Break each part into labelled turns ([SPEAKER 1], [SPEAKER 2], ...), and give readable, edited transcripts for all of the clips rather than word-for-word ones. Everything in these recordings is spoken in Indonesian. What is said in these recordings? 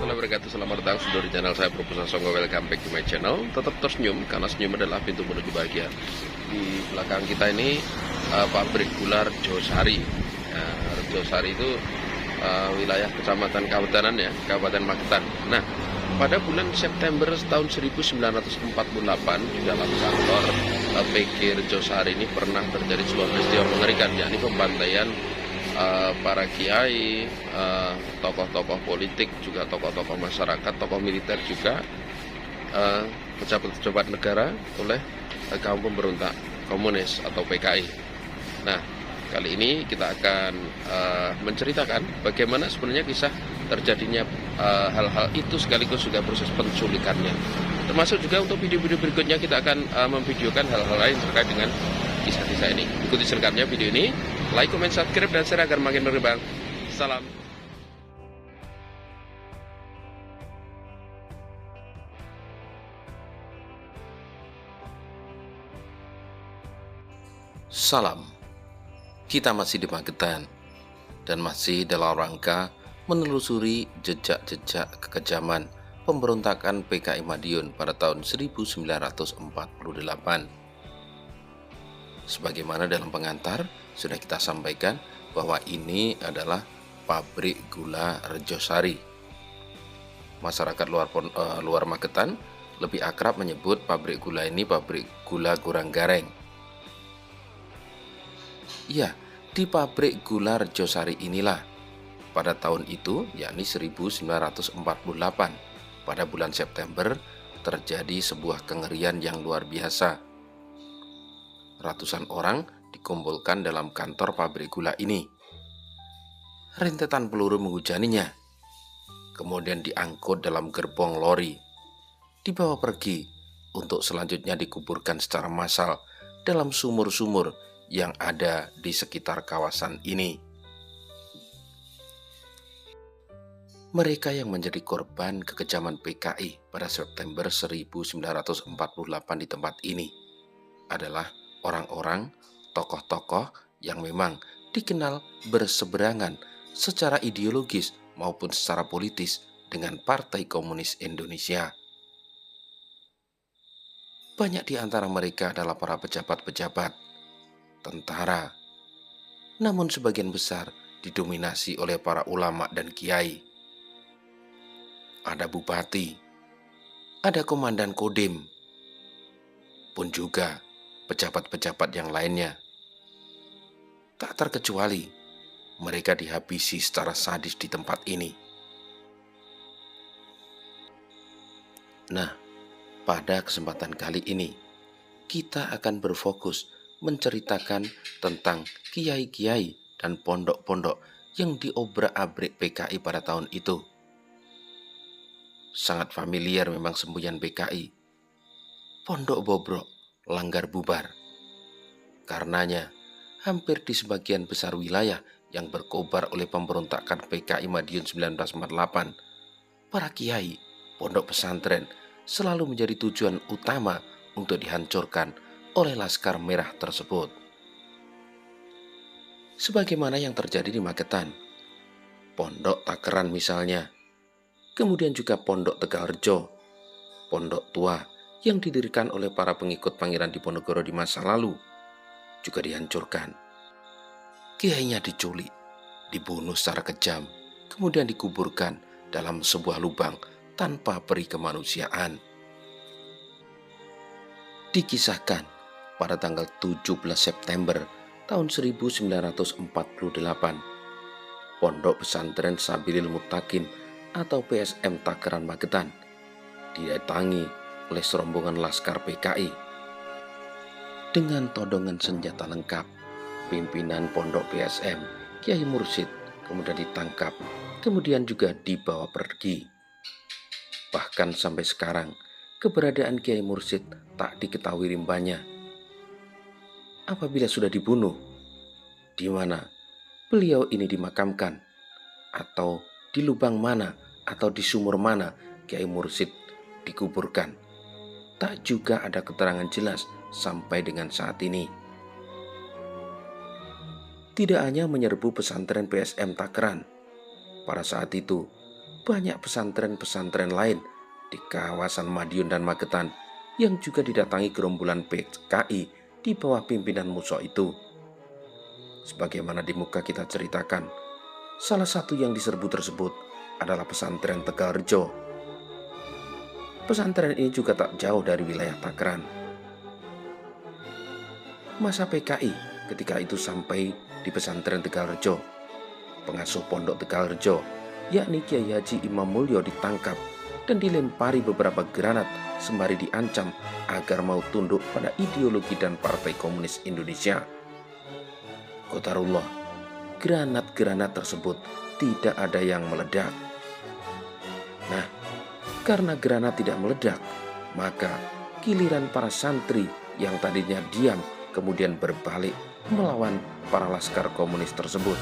[SPEAKER 1] warahmatullahi wabarakatuh. Selamat datang sudah di channel saya, Profesor Songgo. Welcome back to my channel. Tetap tersenyum, karena senyum adalah pintu menuju bahagia. Di belakang kita ini pabrik gula Rejosari. Ya, Rejosari itu wilayah kecamatan Kahutanan ya, Kabupaten Magetan. Nah, pada bulan September tahun 1948 di dalam kantor PG Rejosari ini pernah terjadi sebuah peristiwa mengerikan, yakni pembantaian para kiai, tokoh-tokoh politik, juga tokoh-tokoh masyarakat, tokoh militer juga, pejabat-pejabat negara oleh kaum pemberontak komunis atau PKI. Nah, kali ini kita akan menceritakan bagaimana sebenarnya kisah terjadinya hal-hal itu, sekaligus juga proses penculikannya. Termasuk juga untuk video-video berikutnya kita akan memvideokan hal-hal lain terkait dengan kisah-kisah ini. Ikuti selengkapnya video ini, like, comment, subscribe, dan share agar makin berkembang. Salam. Salam. Kita masih di Magetan dan masih dalam rangka menelusuri jejak-jejak kekejaman pemberontakan PKI Madiun pada tahun 1948. Sebagaimana dalam pengantar sudah kita sampaikan bahwa ini adalah pabrik gula Rejosari. Masyarakat luar Magetan lebih akrab menyebut pabrik gula ini pabrik gula Guranggareng. Ya, di pabrik gula Rejosari inilah pada tahun itu, yakni 1948, pada bulan September terjadi sebuah kengerian yang luar biasa. Ratusan orang dikumpulkan dalam kantor pabrik gula ini. Rentetan peluru menghujaninya, kemudian diangkut dalam gerbong lori, dibawa pergi untuk selanjutnya dikuburkan secara massal dalam sumur-sumur yang ada di sekitar kawasan ini. Mereka yang menjadi korban kekejaman PKI pada September 1948 di tempat ini adalah orang-orang, tokoh-tokoh yang memang dikenal berseberangan secara ideologis maupun secara politis dengan Partai Komunis Indonesia. Banyak di antara mereka adalah para pejabat-pejabat, tentara, namun sebagian besar didominasi oleh para ulama dan kiai. Ada bupati, ada komandan Kodim, pun juga pejabat-pejabat yang lainnya. Tak terkecuali mereka dihabisi secara sadis di tempat ini. Nah, pada kesempatan kali ini kita akan berfokus menceritakan tentang kiai-kiai dan pondok-pondok yang diobrak-abrik PKI pada tahun itu. Sangat familiar memang semboyan PKI. Pondok bobrok, langgar bubar. Karenanya, hampir di sebagian besar wilayah yang berkobar oleh pemberontakan PKI Madiun 1948, para kiai, pondok pesantren selalu menjadi tujuan utama untuk dihancurkan oleh Laskar Merah tersebut. Sebagaimana yang terjadi di Magetan, Pondok Takeran misalnya, kemudian juga Pondok Tegalrejo, Pondok Tua yang didirikan oleh para pengikut Pangeran Diponegoro di masa lalu, juga dihancurkan. Kiainya diculik, dibunuh secara kejam, kemudian dikuburkan dalam sebuah lubang tanpa peri kemanusiaan. Dikisahkan pada tanggal 17 September tahun 1948, Pondok Pesantren Sabilil Muttaqin atau PSM Takeran Magetan didatangi oleh serombongan laskar PKI dengan todongan senjata lengkap. Pimpinan pondok PSM, Kiai Mursyid, kemudian ditangkap, kemudian juga dibawa pergi. Bahkan sampai sekarang keberadaan Kiai Mursyid tak diketahui rimbanya. Apabila sudah dibunuh, di mana beliau ini dimakamkan, atau di lubang mana atau di sumur mana Kiai Mursyid dikuburkan, tak juga ada keterangan jelas sampai dengan saat ini. Tidak hanya menyerbu pesantren PSM Takeran, pada saat itu banyak pesantren-pesantren lain di kawasan Madiun dan Magetan yang juga didatangi gerombolan PKI di bawah pimpinan Muso itu. Sebagaimana di muka kita ceritakan, salah satu yang diserbu tersebut adalah pesantren Tegalrejo. Pesantren ini juga tak jauh dari wilayah Takran. Masa PKI ketika itu sampai di pesantren Tegalrejo, pengasuh pondok Tegalrejo, yakni Kiai Haji Imam Mulyo, ditangkap dan dilempari beberapa granat sembari diancam agar mau tunduk pada ideologi dan Partai Komunis Indonesia. Qadarullah, granat-granat tersebut tidak ada yang meledak. Nah, karena granat tidak meledak, maka giliran para santri yang tadinya diam kemudian berbalik melawan para laskar komunis tersebut.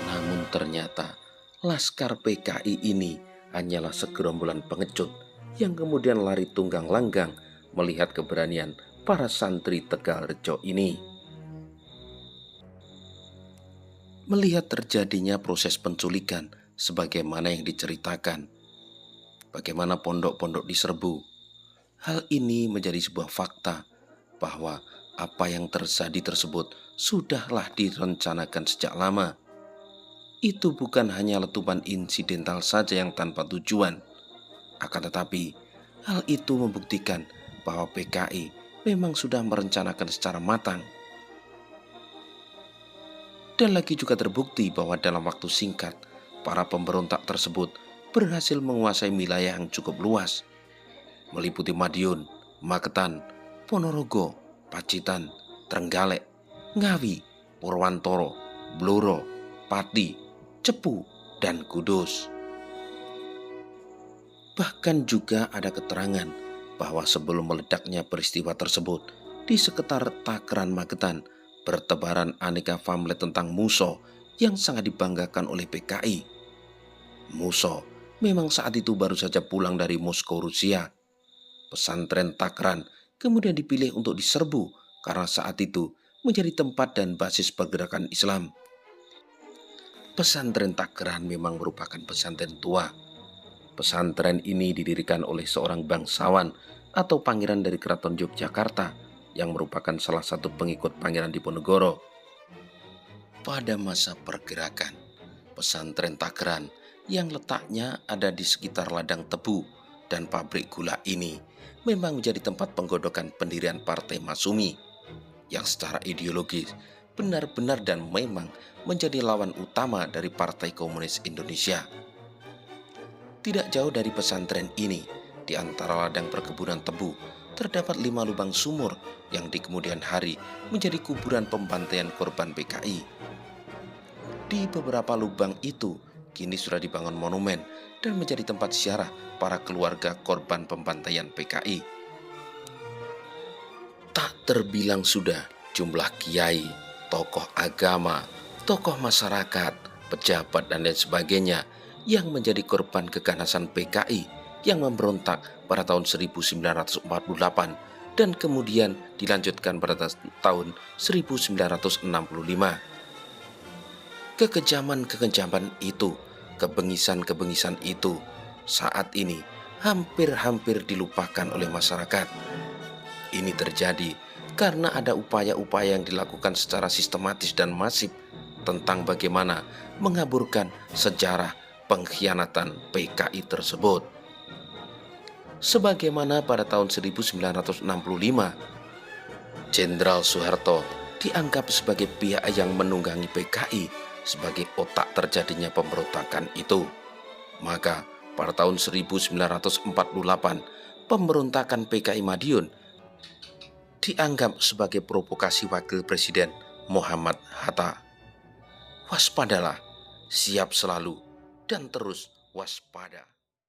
[SPEAKER 1] Namun ternyata laskar PKI ini hanyalah segerombolan pengecut yang kemudian lari tunggang langgang melihat keberanian para santri Tegalrejo ini. Melihat terjadinya proses penculikan sebagaimana yang diceritakan, bagaimana pondok-pondok diserbu, hal ini menjadi sebuah fakta bahwa apa yang terjadi tersebut sudahlah direncanakan sejak lama. Itu bukan hanya letupan insidental saja yang tanpa tujuan, akan tetapi hal itu membuktikan bahwa PKI memang sudah merencanakan secara matang. Dan lagi juga terbukti bahwa dalam waktu singkat, para pemberontak tersebut berhasil menguasai wilayah yang cukup luas, meliputi Madiun, Magetan, Ponorogo, Pacitan, Trenggalek, Ngawi, Purwantoro, Blora, Pati, Cepu, dan Kudus. Bahkan juga ada keterangan bahwa sebelum meledaknya peristiwa tersebut, di sekitar Takran Magetan bertebaran aneka pamflet tentang Muso yang sangat dibanggakan oleh PKI. Muso memang saat itu baru saja pulang dari Moskow, Rusia. Pesantren Takran kemudian dipilih untuk diserbu karena saat itu menjadi tempat dan basis pergerakan Islam. Pesantren Takran memang merupakan pesantren tua. Pesantren ini didirikan oleh seorang bangsawan atau pangeran dari Keraton Yogyakarta yang merupakan salah satu pengikut Pangeran Diponegoro. Pada masa pergerakan, pesantren Takran yang letaknya ada di sekitar ladang tebu dan pabrik gula ini memang menjadi tempat penggodokan pendirian Partai Masyumi yang secara ideologis benar-benar dan memang menjadi lawan utama dari Partai Komunis Indonesia. Tidak jauh dari pesantren ini, di antara ladang perkebunan tebu, terdapat 5 lubang sumur yang di kemudian hari menjadi kuburan pembantaian korban PKI. Di beberapa lubang itu kini sudah dibangun monumen dan menjadi tempat ziarah para keluarga korban pembantaian PKI. Tak terbilang sudah jumlah kiai, tokoh agama, tokoh masyarakat, pejabat dan lain sebagainya yang menjadi korban keganasan PKI yang memberontak pada tahun 1948 dan kemudian dilanjutkan pada tahun 1965. Kekejaman-kekejaman itu, kebengisan-kebengisan itu saat ini hampir-hampir dilupakan oleh masyarakat. Ini terjadi karena ada upaya-upaya yang dilakukan secara sistematis dan masif tentang bagaimana mengaburkan sejarah pengkhianatan PKI tersebut. Sebagaimana pada tahun 1965, Jenderal Soeharto dianggap sebagai pihak yang menunggangi PKI sebagai otak terjadinya pemberontakan itu. Maka pada tahun 1948, pemberontakan PKI Madiun dianggap sebagai provokasi Wakil Presiden Muhammad Hatta. Waspadalah, siap selalu, dan terus waspada.